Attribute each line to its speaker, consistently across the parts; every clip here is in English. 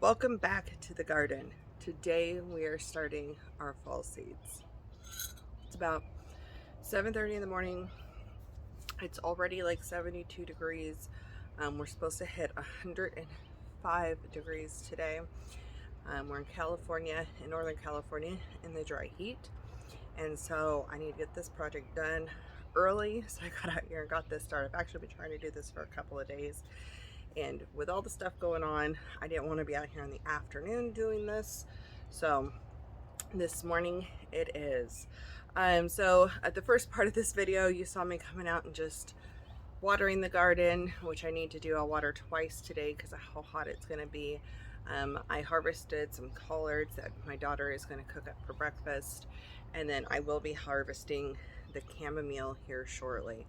Speaker 1: Welcome back to the garden. Today we are starting our fall seeds. It's about 7:30 in the morning. It's already like 72 degrees. We're supposed to hit 105 degrees today. We're in California, in Northern California, in the dry heat. And so I need to get this project done early. So I got out here and got this started. I've actually been trying to do this for a couple of days. And with all the stuff going on, I didn't want to be out here in the afternoon doing this. So this morning it is. So at the first part of this video, you saw me coming out and just watering the garden, which I need to do. I'll water twice today because of how hot it's going to be. I harvested some collards that my daughter is going to cook up for breakfast. And then I will be harvesting the chamomile here shortly.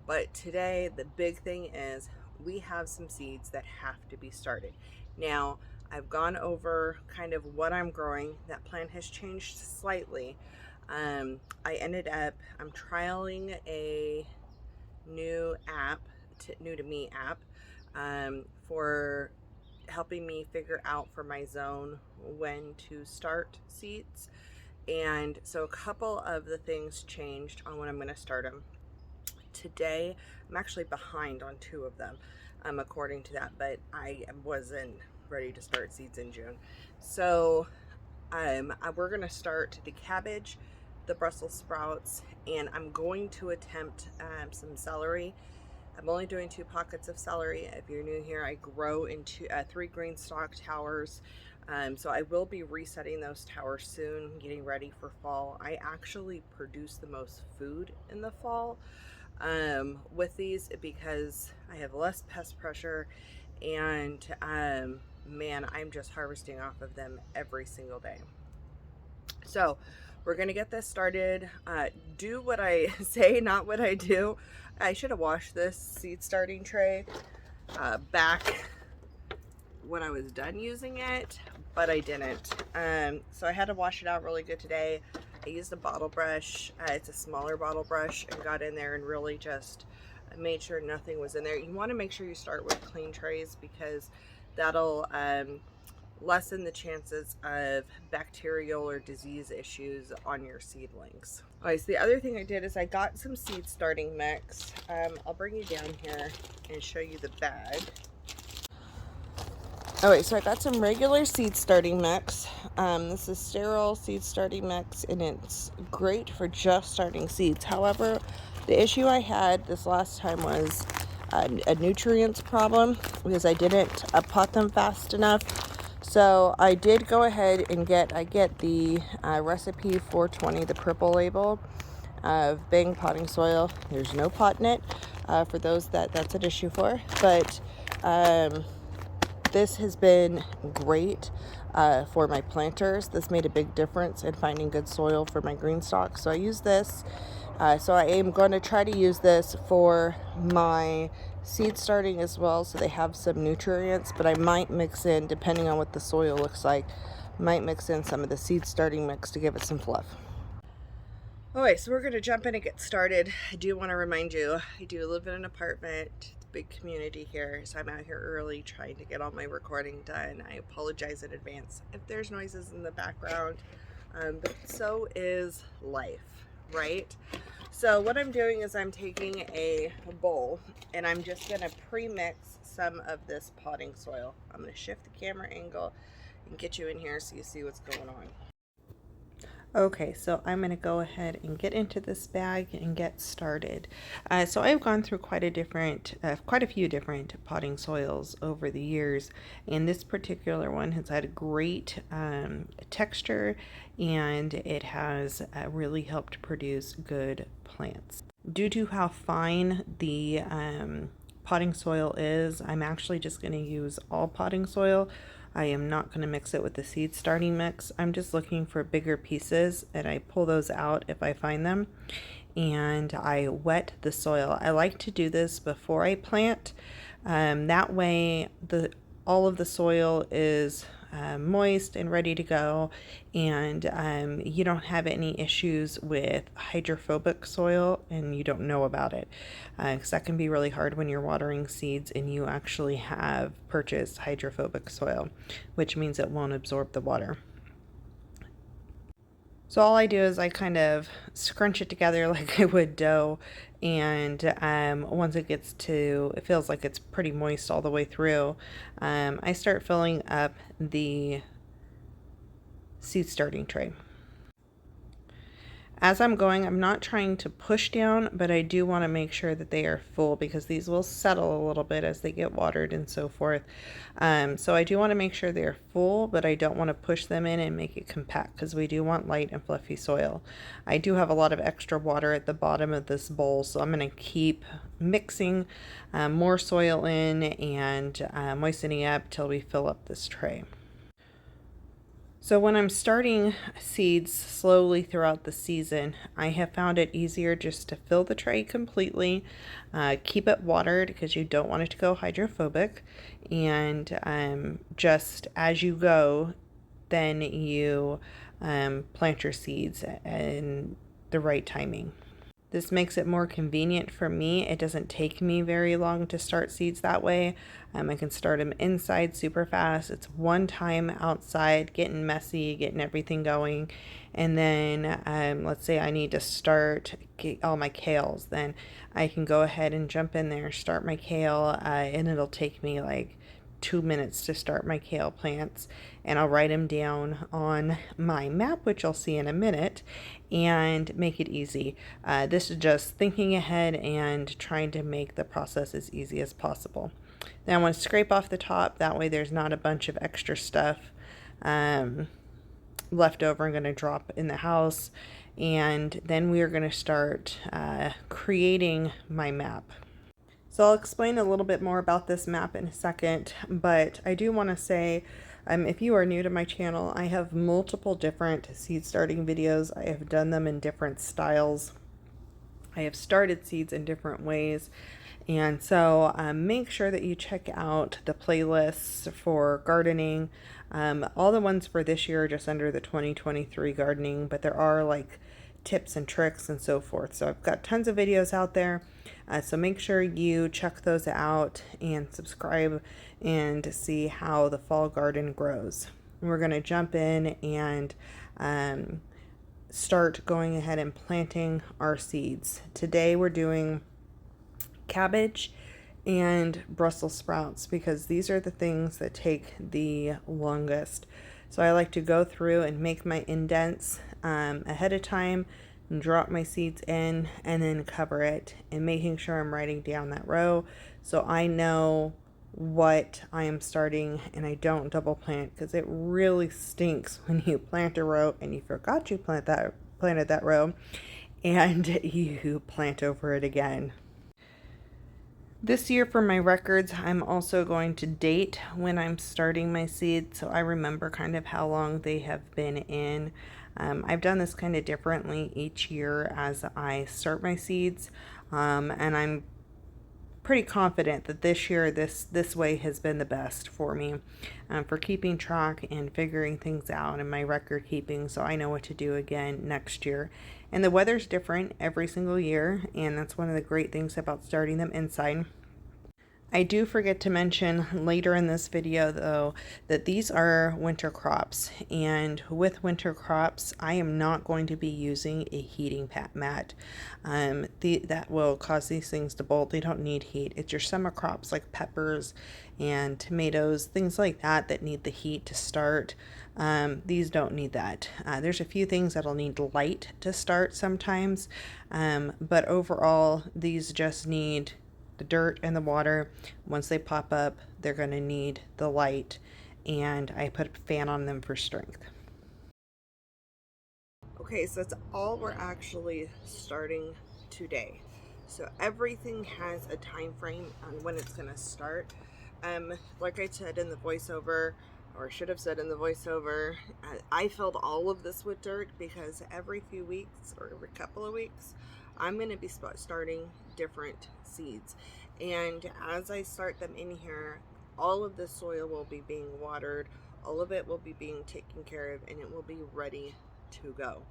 Speaker 1: But today, the big thing is we have some seeds that have to be started. Now, I've gone over kind of what I'm growing. That plan has changed slightly. I'm trialing a new app, new to me app, for helping me figure out for my zone when to start seeds. And so a couple of the things changed on when I'm going to start them. Today, I'm actually behind on two of them, according to that, but I wasn't ready to start seeds in June. So we're going to start the cabbage, the Brussels sprouts, and I'm going to attempt some celery. I'm only doing 2 pockets of celery. If you're new here, I grow into 3 GreenStalk towers. So I will be resetting those towers soon, getting ready for fall. I actually produce the most food in the fall with these because I have less pest pressure, and man, I'm just harvesting off of them every single day. So we're gonna get this started. Do what I say, not what I do. I should have washed this seed starting tray back when I was done using it, but I didn't. So I had to wash it out really good today. I used a bottle brush. It's a smaller bottle brush, and got in there and really just made sure nothing was in there. You want to make sure you start with clean trays because that'll lessen the chances of bacterial or disease issues on your seedlings. All right, so the other thing I did is I got some seed starting mix. I'll bring you down here and show you the bag. Alright, so I got some regular seed starting mix. This is sterile seed starting mix, and it's great for just starting seeds. However, the issue I had this last time was a nutrients problem because I didn't pot them fast enough. So I did go ahead and get the recipe 420, the purple label of Bang potting soil. There's no pot in it for those that's an issue for, but this has been great for my planters. This made a big difference in finding good soil for my GreenStalk. So I use this. So I am going to try to use this for my seed starting as well, so they have some nutrients. But I might mix in, depending on what the soil looks like, might mix in some of the seed starting mix to give it some fluff. Okay, so we're going to jump in and get started. I do want to remind you, I do live in an apartment. It's a big community here, so I'm out here early trying to get all my recording done. I apologize in advance if there's noises in the background, but so is life, right? So what I'm doing is I'm taking a bowl and I'm just going to pre-mix some of this potting soil. I'm going to shift the camera angle and get you in here so you see what's going on. Okay, so I'm going to go ahead and get into this bag and get started. So I've gone through quite a few different potting soils over the years, and this particular one has had a great texture, and it has really helped produce good plants. Due to how fine the potting soil is, I'm actually just going to use all potting soil. I am not going to mix it with the seed starting mix. I'm just looking for bigger pieces, and I pull those out if I find them, and I wet the soil. I like to do this before I plant. That way all of the soil is moist and ready to go, and you don't have any issues with hydrophobic soil and you don't know about it, because that can be really hard when you're watering seeds and you actually have purchased hydrophobic soil, which means it won't absorb the water. So all I do is I kind of scrunch it together like I would dough, and once it feels like it's pretty moist all the way through, I start filling up the seed starting tray. As I'm going, I'm not trying to push down, but I do want to make sure that they are full because these will settle a little bit as they get watered and so forth. So I do want to make sure they're full, but I don't want to push them in and make it compact because we do want light and fluffy soil. I do have a lot of extra water at the bottom of this bowl, so I'm going to keep mixing more soil in and moistening up till we fill up this tray. So when I'm starting seeds slowly throughout the season, I have found it easier just to fill the tray completely, keep it watered because you don't want it to go hydrophobic, and just as you go, then you plant your seeds in the right timing. This makes it more convenient for me. It doesn't take me very long to start seeds that way. I can start them inside super fast. It's one time outside, getting messy, getting everything going. And then let's say I need to start all my kales. Then I can go ahead and jump in there, start my kale, and it'll take me like 2 minutes to start my kale plants, and I'll write them down on my map, which you'll see in a minute, and make it easy. This is just thinking ahead and trying to make the process as easy as possible. Then I want to scrape off the top, that way there's not a bunch of extra stuff left over. I'm going to drop in the house, and then we are going to start creating my map. So I'll explain a little bit more about this map in a second, but I do want to say, if you are new to my channel, I have multiple different seed starting videos. I have done them in different styles. I have started seeds in different ways. And so make sure that you check out the playlists for gardening. All the ones for this year are just under the 2023 gardening, but there are like tips and tricks and so forth. So I've got tons of videos out there. So make sure you check those out and subscribe and see how the fall garden grows. We're going to jump in and start going ahead and planting our seeds. Today we're doing cabbage and Brussels sprouts because these are the things that take the longest. So I like to go through and make my indents ahead of time and drop my seeds in and then cover it, and making sure I'm writing down that row so I know what I am starting and I don't double plant, because it really stinks when you plant a row and you forgot you planted that row and you plant over it again. This year for my records, I'm also going to date when I'm starting my seeds so I remember kind of how long they have been in. I've done this kind of differently each year as I start my seeds, and I'm pretty confident that this year this way has been the best for me for keeping track and figuring things out in my record keeping, so I know what to do again next year. And the weather's different every single year, and that's one of the great things about starting them inside. I do forget to mention later in this video though that these are winter crops, and with winter crops I am not going to be using a heating mat. That will cause these things to bolt. They don't need heat. It's your summer crops like peppers and tomatoes, things like that that need the heat to start. These don't need that. There's a few things that'll need light to start sometimes, but overall these just need the dirt and the water. Once they pop up, they're going to need the light, and I put a fan on them for strength. Okay, so that's all we're actually starting today. So everything has a time frame on when it's going to start. Like I said in the voiceover, or should have said in the voiceover, I filled all of this with dirt because every few weeks or every couple of weeks I'm going to be starting different seeds, and as I start them in here, all of the soil will be being watered, all of it will be being taken care of and it will be ready to go.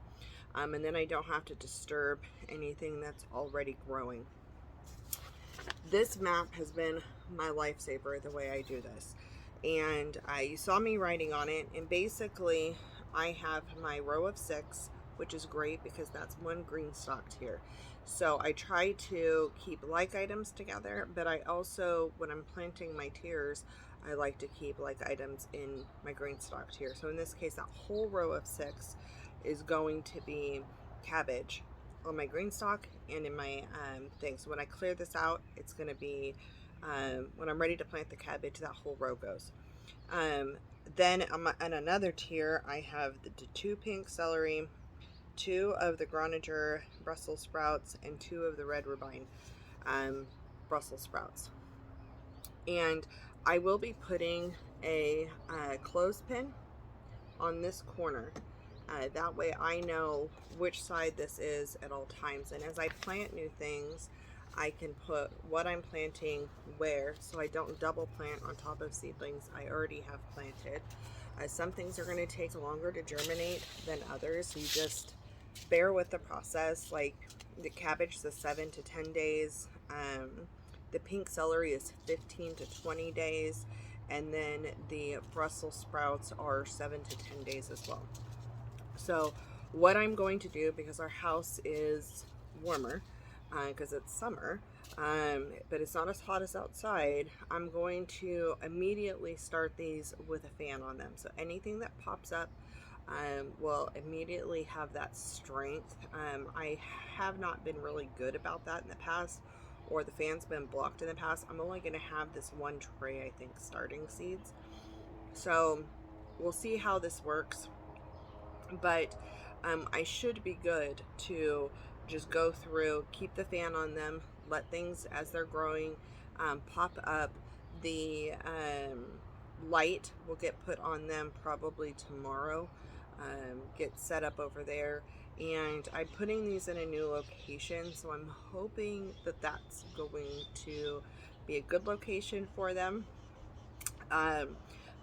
Speaker 1: And then I don't have to disturb anything that's already growing. This map has been my lifesaver the way I do this. And you saw me writing on it, and basically I have my row of 6, which is great because that's one GreenStalk tier. So I try to keep like items together, but I also, when I'm planting my tiers, I like to keep like items in my GreenStalk tier. So in this case, that whole row of 6 is going to be cabbage on my GreenStalk and in my thing. So when I clear this out, it's going to be, when I'm ready to plant the cabbage, that whole row goes. Then on another tier, I have the 2 pink celery, 2 of the Groninger Brussels sprouts, and 2 of the red rhubarb Brussels sprouts. And I will be putting a clothespin on this corner. That way I know which side this is at all times. And as I plant new things, I can put what I'm planting where, so I don't double plant on top of seedlings I already have planted. Some things are going to take longer to germinate than others. So you just bear with the process. Like the cabbage is 7 to 10 days. The pink celery is 15 to 20 days. And then the Brussels sprouts are 7 to 10 days as well. So what I'm going to do, because our house is warmer, because it's summer, but it's not as hot as outside, I'm going to immediately start these with a fan on them. So anything that pops up will immediately have that strength. I have not been really good about that in the past, or the fan's been blocked in the past. I'm only going to have this one tray, I think, starting seeds. So we'll see how this works. But I should be good to just go through, keep the fan on them, let things as they're growing pop up. The light will get put on them probably tomorrow, get set up over there. And I'm putting these in a new location, so I'm hoping that that's going to be a good location for them.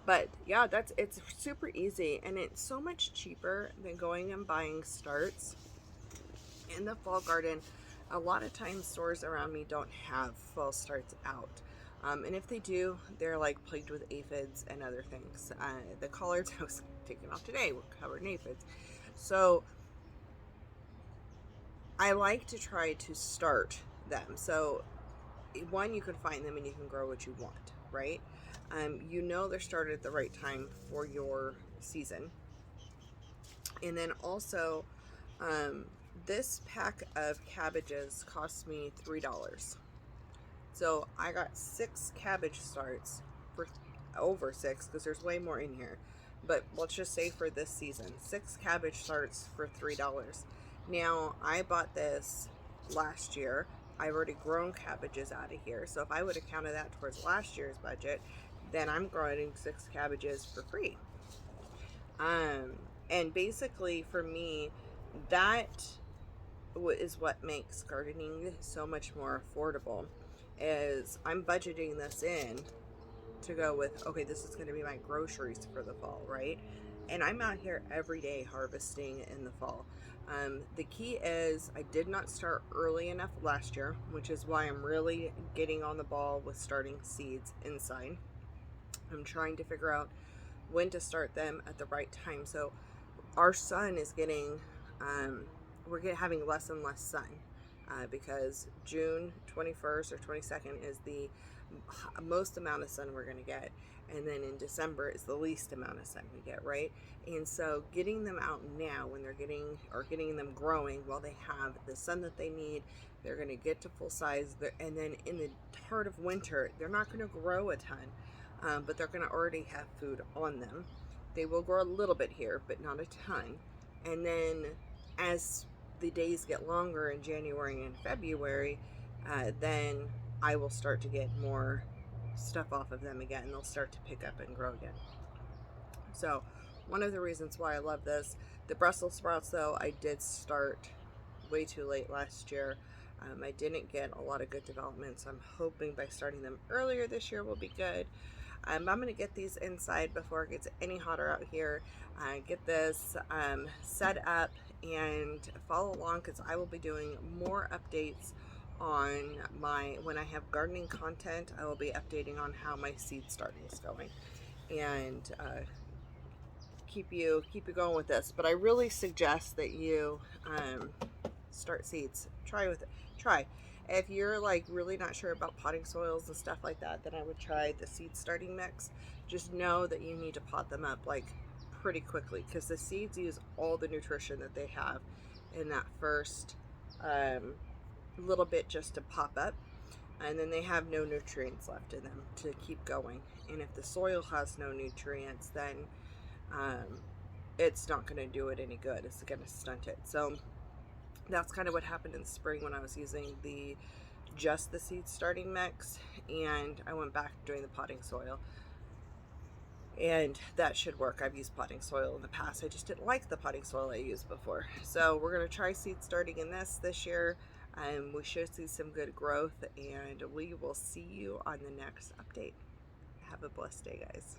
Speaker 1: But yeah, it's super easy, and it's so much cheaper than going and buying starts in the fall garden. A lot of times stores around me don't have fall starts out. And if they do, they're like plagued with aphids and other things. The collards I was taking off today were covered in aphids. So I like to try to start them. So one, you can find them and you can grow what you want, right? You know they're started at the right time for your season. And then also, this pack of cabbages cost me $3. So I got 6 cabbage starts for over 6, because there's way more in here. But let's just say for this season, 6 cabbage starts for $3. Now, I bought this last year. I've already grown cabbages out of here. So if I would have counted that towards last year's budget, then I'm growing 6 cabbages for free. And basically for me, that is what makes gardening so much more affordable, is I'm budgeting this in to go with, okay, this is going to be my groceries for the fall, right? And I'm out here every day harvesting in the fall. The key is I did not start early enough last year, which is why I'm really getting on the ball with starting seeds inside. I'm trying to figure out when to start them at the right time. So our sun is getting, we're having less and less sun because June 21st or 22nd is the most amount of sun we're going to get. And then in December is the least amount of sun we get, right? And so getting them out now when they're getting them growing while they have the sun that they need, they're going to get to full size. And then in the heart of winter, they're not going to grow a ton, but they're going to already have food on them. They will grow a little bit here, but not a ton. And then as the days get longer in January and February, then I will start to get more stuff off of them again. They'll start to pick up and grow again. So one of the reasons why I love this. The Brussels sprouts, though, I did start way too late last year. I didn't get a lot of good development, so I'm hoping by starting them earlier this year will be good. I'm going to get these inside before it gets any hotter out here. Get this set up and follow along, because I will be doing more updates on when I have gardening content. I will be updating on how my seed starting is going, and keep you going with this. But I really suggest that you start seeds. Try. If you're like really not sure about potting soils and stuff like that, then I would try the seed starting mix. Just know that you need to pot them up like pretty quickly, because the seeds use all the nutrition that they have in that first little bit just to pop up, and then they have no nutrients left in them to keep going. And if the soil has no nutrients, then it's not going to do it any good. It's going to stunt it. So that's kind of what happened in the spring when I was using just the seed starting mix, and I went back doing the potting soil, and that should work. I've used potting soil in the past. I just didn't like the potting soil I used before. So we're going to try seed starting in this year. We should see some good growth, and we will see you on the next update. Have a blessed day, guys.